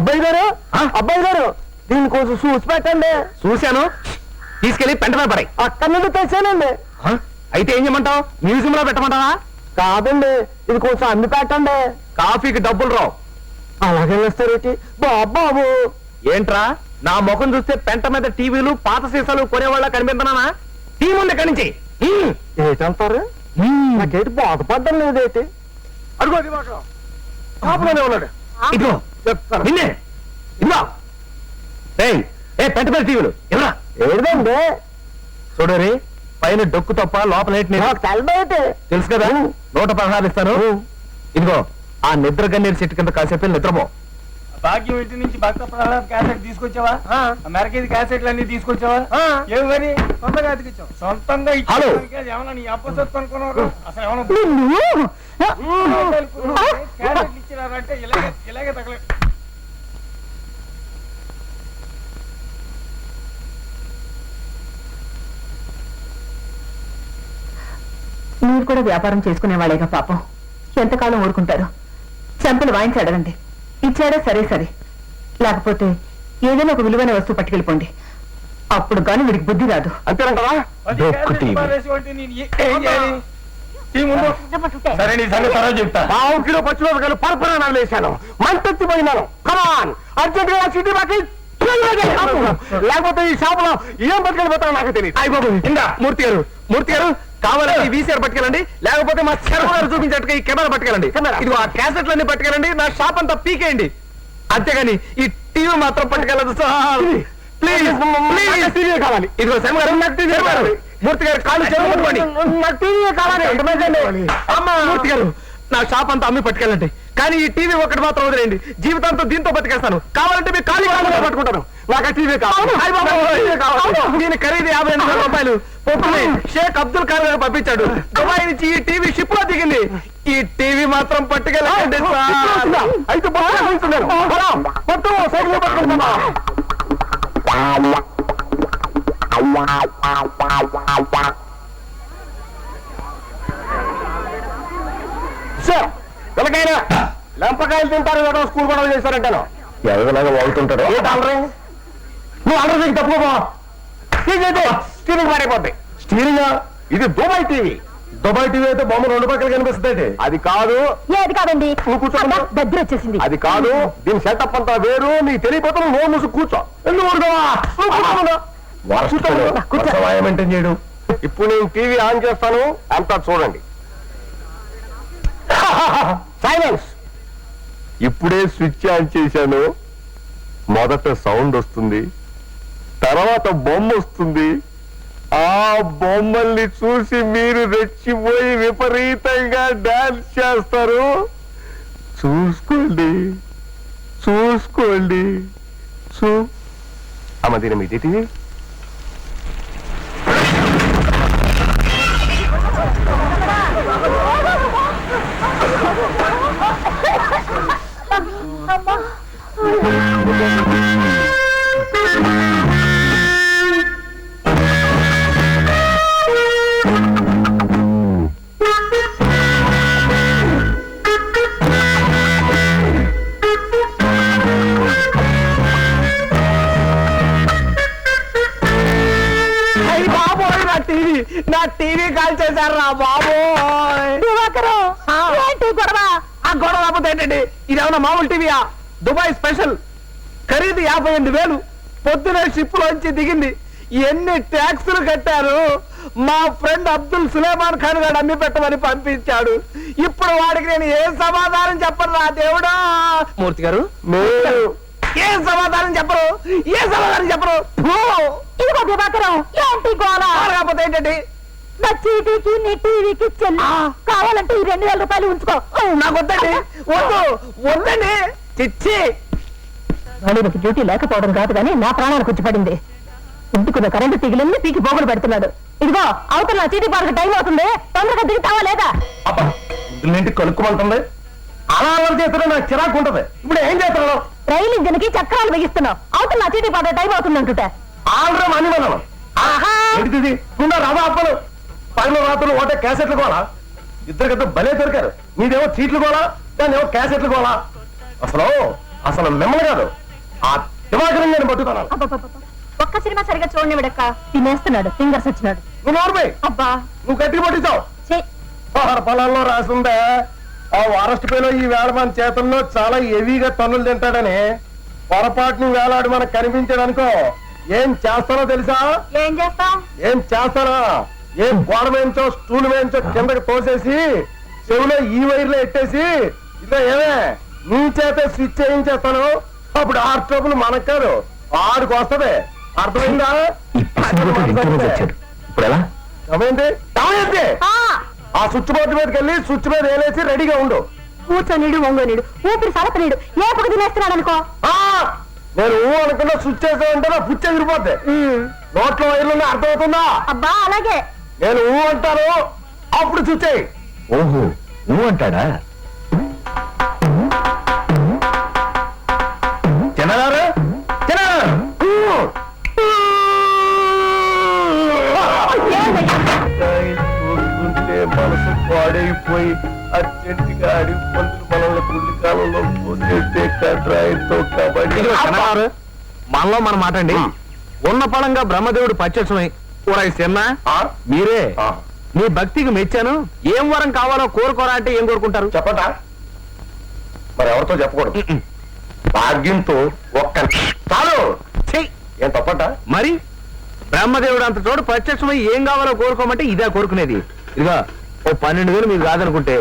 అబ్బాయి గారు అబ్బాయి గారు దీన్ని కొంచెం చూసి పెట్టండి. చూశాను, తీసుకెళ్లి పెంటమే పడాయి. అక్కడి నుండి తెచ్చానండి. అయితే ఏం చేయమంటావు? మ్యూజియం లో పెట్టమంటావా? కాదండి, ఇది కొంచెం అమ్మి పెట్టండి. కాఫీకి డబ్బులు రావు. అలాగే వేస్తారేంటి బాబు? ఏంట్రా నా ముఖం చూస్తే పెంట మీద టీవీలు పాత సీసాలు కొనేవాళ్ళ కనిపిస్తున్నానా? టీవీ ఉంది ఎక్కడి నుంచి. ఏంటంటారు? నాకేంటి బాధపడ్డం లేదేంటి? అడుగో షాపులోనే ఉన్నాడు. ఇదిగో నిన్నే ఇదిగో. ఏ పెంట మీద టీవీలు ఎవరా? ఏదండి చూడరి, పైన డొక్కు తప్ప లోపల తెలుసు కదా. 116 ఇస్తాను. ఇదిగో ఆ నిద్ర గన్నేరు చెట్టు కింద కాసేపు నిద్రపో. భాగ్యం ఇంటి నుంచి భక్త ప్రహ్లాద్ క్యాసెట్ తీసుకొచ్చావా? అమెరికా క్యాసెట్లు అన్ని తీసుకొచ్చావా? ఏమి మరి సొంతంగా అతికిచ్చావు? సొంతంగా ఏమన్నా నీ అప్పసత్తు అనుకున్నారు? అసలు ఏమన్నా క్యాసెట్లు ఇచ్చినారంటే ఇలాగే తగలే. మీరు కూడా వ్యాపారం చేసుకునేవాళ్ళేగా పాపం, ఎంతకాలం ఊరుకుంటారు? చెంపలు వాయించి అడగండి. ఇచ్చారా సరే సరే, లేకపోతే ఏదైనా ఒక విలువైన వస్తువు పట్టుకెళ్ళిపోండి. అప్పుడు గాని వీడికి బుద్ధి రాదు. అంతేనంటారా? సరే నీ సంగతి తర్వాత చెప్తా. 1 కిలో పచ్చిమిరపకాయలు పరపరాలు వేశాను, మంటెత్తిపోయినాను. కమాన్ అర్జెంట్ గా సిటీ బాకి లేకపోతే ఈ షాపులో ఏం పట్టుకెళ్ళిపోతానో నాకు తెలియదు. అయిపోయి ఇందా మూర్తి గారు కావాలంటే ఈ వీసీఆర్ పట్టుకెళ్ళండి, లేకపోతే మా సర్వర్ చూపించేట్టుగా ఈ కెమెరా పట్టుకెళ్ళండి. ఇదిగో ఆ క్యాసెట్లన్నీ పట్టుకెళ్ళండి, నా షాప్ అంతా పీకేయండి. అంతేగాని ఈ టీవీ మాత్రం పట్టుకెళ్ళదు సార్. ప్లీజ్ టీవీ కావాలి. ఇదిగో శర్మ గారు, నాకు టీవీ కావాలి. మూర్తి గారు కాళ్ళు చెప్పుకోండి. నాకు టీవీ కావాలి. మూర్తి గారు నా షాప్ అంతా అమ్మి పట్టుకెళ్ళండి, కానీ ఈ టీవీ ఒకటి మాత్రం వదిలేయండి. జీవితాంతో దీంతో బతికేస్తాను. కావాలంటే మీ ఖాళీ పట్టుకుంటాను. నాకు టీవీ కావాలి. దీని ఖరీదు 52,000 రూపాయలు. పొప్పుని షేక్ అబ్దుల్ ఖాన్ గారు పంపించాడు. దుబాయ్ నుంచి ఈ టీవీ షిప్ లో దిగింది. ఈ టీవీ మాత్రం పట్టుకెళ్ళండి సార్. అయితే మొత్తం సైకిల్ పట్టుకుంటున్నా. పిల్లకాయలు లెంపకాయలు తింటారు కదా, స్కూల్ కూడా చేశారంటాను. ఎవరిలాగా వాడుతుంటారు. నువ్వు ఆర్డర్ తప్పుకో. స్టీరింగ్ మారిపోద్ది. స్టీరింగ్ ఇది దుబాయ్ టీవీ. దుబాయ్ టీవీ అయితే బొమ్మ 2 పక్కలు కనిపిస్తుంది. అది కాదు. ఏది కాదండి, నువ్వు కూర్చో. దగ్గర వచ్చేసింది. అది కాదు, దీని సెటప్ అంతా వేరు. నీకు తెలియపోతే నువ్వు మూసు కూర్చో. మెయింటైన్ చేయడం. ఇప్పుడు నేను టీవీ ఆన్ చేస్తాను, అంతా చూడండి. సైలెన్స్. ఇప్పుడే స్విచ్ ఆన్ చేశాను. మొదట సౌండ్ వస్తుంది, తర్వాత బొమ్మ వస్తుంది. ఆ బొమ్మల్ని చూసి మీరు రెచ్చిపోయి విపరీతంగా డాన్స్ చేస్తారు. చూసుకోండి అమ్మ దీని మీది నా టీవీ కాల్ చేశారు రా బాబోయ్. గొడవ ఆ గొడవ రాకపోతే ఏంటండి? ఇదేమన్నా మామూలు టీవీయా? దుబాయ్ స్పెషల్, ఖరీదు 58,000. పొద్దునే షిప్ లోంచి దిగింది. ఎన్ని ట్యాక్సులు కట్టారు. మా ఫ్రెండ్ అబ్దుల్ సులేమాన్ ఖాన్ గారు అమ్మి పెట్టమని పంపించాడు. ఇప్పుడు వాడికి నేను ఏం సమాధానం చెప్పను రా దేవుడా. మూర్తి గారు ఏం సమాధానం చెప్పరు, ఇదిగో దివాకరం, ఏంటి గోళ? కాకపోతే ఏంటండి? నా చీటీకి నీ టీవీకి చెల్లి. కావాలంటే ఈ 2,000 రూపాయలు ఉంచుకో. నాకు వద్దండి, వద్దండి. చిచ్చి, వాడికి డ్యూటీ లేకపోవడం కాదు కానీ నా ప్రాణానికి వచ్చి పడింది. ఇంటికున్న కరెంటు తీగలన్నీ పీకి పోగులు పెడుతున్నాడు. ఇదిగో అవతల నా చీటీ పాలకు టైం అవుతుంది, తొందరగా దిగుతావా లేదా? ఇంటి కలుక్కుమంటుంది. అలా చేస్తున్నా నాకు చిరాకు ఉంటుంది. ఇప్పుడు ఏం చేస్తున్నాను? రైలు ఇంజన్ కి చక్రాలు బిగిస్తున్నావు. అవతల నా చీటీ పాట టైం అవుతుంది అంటుంటే ఆల్రెడీ అని మనం ఏంటిది? రథ అప్పలు పైన రాత్రులు ఒకటే క్యాసెట్లు కోలా. ఇద్దరు కదా భలే దొరికారు. మీదేమో చీట్లు కోలా, దాన్ని ఏమో క్యాసెట్లు కోలా. అసలు అసలు మిమ్మల్ని కాదు ఆ దివాకరం నేను పట్టుతాను. అబ్బబ్బబ్బబ్బ. ఒక్క సినిమా సరిగా చూడనివిడక్క తినేస్తున్నాడు ఫింగర్స్ వచ్చినాడు. నువ్వు నోర్మై, అబ్బా నువ్వు గట్టిగా పట్టించావు. ఛీ, ఆహార పొలాల్లో రాసిందే ఆ వారస్ట్ పేలో ఈ వేళ మన చేతుల్లో చాలా హెవీగా తన్నులు తింటాడని పొరపాటును వేలాడు మనకు కనిపించాడనుకో ఏం చేస్తానో తెలుసా? ఏం చేస్తాం? ఏం చేస్తానా? ఏం గోడ వేయించో స్టూల్ వేయించో కిందకి తోసేసి చెవిలో ఈ వైర్లో ఎట్టేసి ఇదో ఏమే నీ చేత స్విచ్ చేయించేస్తాను. అప్పుడు ఆ ట్రబుల్ మనకు కాదు ఆడికి వస్తది. అర్థమైందా? ఇప్పుడు ఎలా? ఏమైంది? ఏమైంది? ఆ, ఆ స్విచ్ బోర్డు మీదకి వెళ్ళి స్విచ్ మీద వేలేసి రెడీగా ఉండు. కూర్చొనిడు వంగోనిడు ఊపిరి సలపనీడు ఏ పక్క తినేస్తున్నాడు అనుకో. ఆ నేను అనుకున్నా స్విచ్ చేసానంటే నా పుచ్చ ఎగిరిపోద్ది. నోట్లో వైర్లు అర్థమవుతుందా? అబ్బా అలాగే. నేను అంటాను అప్పుడు స్విచ్ అయ్యి. ఓహో నువ్వు అంటాడా? తినగారు చూస్తుంటే మనసు పాడైపోయి అర్జెంటుగా అడిగి పంతులు మనల్ని పుల్లి కాలంలో పోసేస్తే కడ్రాయితో కబడ్డీ. మనలో మనం మాటండి. ఉన్న పడంగా బ్రహ్మదేవుడు పచ్చమై కూడా ఇస్తున్నా మీరే మీ భక్తికి మెచ్చాను. ఏం వరం కావాలో కోరుకోరా అంటే ఏం కోరుకుంటారు చెప్పట మరి ఎవరితో చెప్పకూడదు. భాగ్యంతో ఒక్క చాలు. చెయ్. ఏం తప్పట? మరి బ్రహ్మదేవుడు అంత చోటు ప్రత్యక్షమై ఏం కావాలో కోరుకోమంటే ఇదే కోరుకునేది. ఇదిగా ఓ 12,000 మీరు కాదనుకుంటే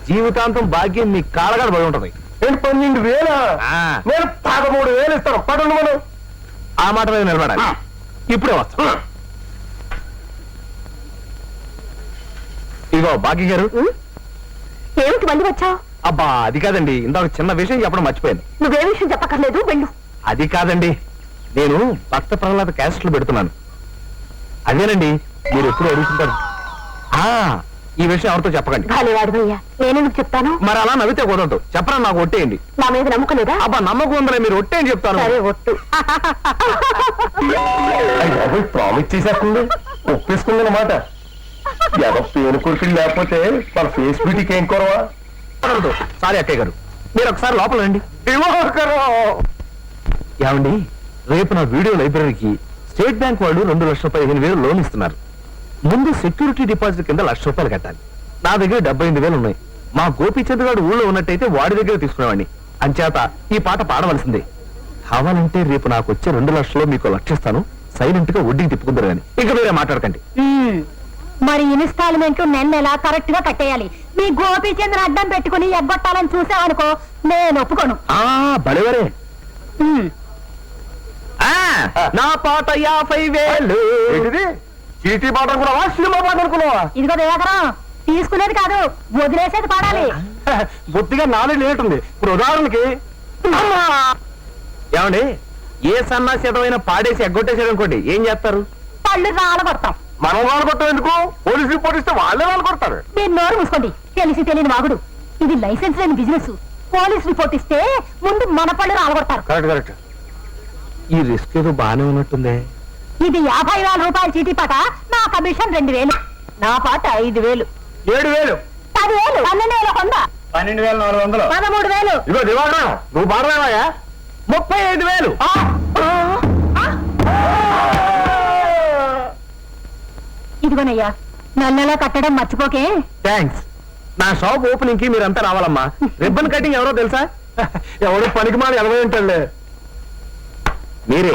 జీవితాంతం భాగ్యం మీ కాళ్ళగాడు పడి ఉంటది. నేను 12,000 ఆ. నేను 13,000 ఇస్తాను. పడండి మనం ఆ మాట మీద నిలబడాలి. ఇప్పుడే వస్తా. ఇదిగో భాగ్య గారు. ఏమిటి మళ్ళీ వచ్చావు? అబ్బా అది కాదండి, ఇందాక చిన్న విషయం చెప్పడం మర్చిపోయాను. నువ్వే విషయం చెప్పక్కర్లేదు వెళ్ళు. అది కాదండి, నేను భక్త ప్రహ్లాద క్యాసెట్లు పెడుతున్నాను. అదేనండి మీరు ఎప్పుడు అడుగుతుంటారు. ఆ ఈ విషయం ఎవరితో చెప్పకండి. వాడివయ్యా నేనెందుకు చెప్తాను? మరి అలా నవ్వితే కుదరదు. చెప్పరా నాకు ఒట్టేయండి. నా మీద నమ్మకలేదా? అబ్బా నమ్మకం ఉందలే, మీరు ఒట్టేయని చెప్తాను. సరే ఒట్టు. ప్రామిస్ చేసేస్తుంది, ఒప్పేసుకుంది అన్నమాట. ఎవరు పేరు కొడుకులు లేకపోతే మన ఫేస్ బ్యూటీకి ఏం కొరవా? సారీ అక్కయ్య గారు, మీరు ఒకసారి లోపల రండి. ఏమండి రేపు నా వీడియో లైబ్రరీకి స్టేట్ బ్యాంక్ వాళ్ళు 2,15,000 లోన్ ఇస్తున్నారు. ముందు సెక్యూరిటీ డిపాజిట్ కింద ₹1,00,000 కట్టాలి. నా దగ్గర 78,000 ఉన్నాయి. మా గోపీచంద్ గారు ఊళ్ళో ఉన్నట్టయితే వాడి దగ్గర తీసుకునేవాడిని. అంచేత ఈ పాట పాడవలసిందే. కావాలంటే రేపు నాకు వచ్చే 2 లక్షలు మీకు 1,00,000 ఇస్తాను. సైలెంట్ గా వడ్డీకి తిప్పుకుందరు కానీ ఇక వేరే మాట్లాడకండి. మరి ఇన్స్టాల్మెంట్ నెల కరెక్ట్ గా కట్టేయాలి. మీ గోపీచంద్ర అడ్డం పెట్టుకుని ఎగ్గొట్టాలని చూసావనుకో నేను ఒప్పుకోను. బలేవరే. నా పాట 50,000. ఏంటిది? చీటీ పాట అనుకున్నావా? సినిమా పాట అనుకున్నావా? ఇదిగో దేవకరం తీసుకునేది కాదు వదిలేసేది పాడాలి. బుద్ధిగా నాలెడ్జ్ లేటుంది. ఇప్పుడు ఉదాహరణకి ఏమండి ఏ సన్నాసేతమైన పాడేసి ఎగ్గొట్టేసాడు అనుకోండి ఏం చేస్తారు? పళ్ళు రాలగొడతాం. మనం వాళ్ళు కొట్టం ఎందుకు? పోలీసు రిపోర్ట్ ఇస్తే వాళ్ళే వాళ్ళు కొడతారు. మీరు నోరు మూసుకోండి. తెలిసి తెలియని వాగుడు. ఇది లైసెన్స్ లేని బిజినెస్. పోలీస్ రిపోర్ట్ ఇస్తే ముందు మన పళ్ళు రాలగొడతారు. Correct correct. ఈ రిస్క్ ఏదో బాగానే ఉన్నట్టుందే. ఇది 50,000 రూపాయల చీటీ పాట. నా కమిషన్ 2,000. నా పాట 5,000. 7,000. 10,000. 12,000 కొంద. 12,400. 13,000. ఇదిగో దివాకరం నువ్వు పాడలేవా? 35,000. ఇదిగోనయ్యా నెల కట్టడం మర్చిపోకే. థ్యాంక్స్. నా షాప్ ఓపెనింగ్ కి మీరంతా రావాలమ్మా. రిబ్బన్ కటింగ్ ఎవరో తెలుసా? ఎవరు పనికి మాని 80 ఉంటాడులే. మీరే.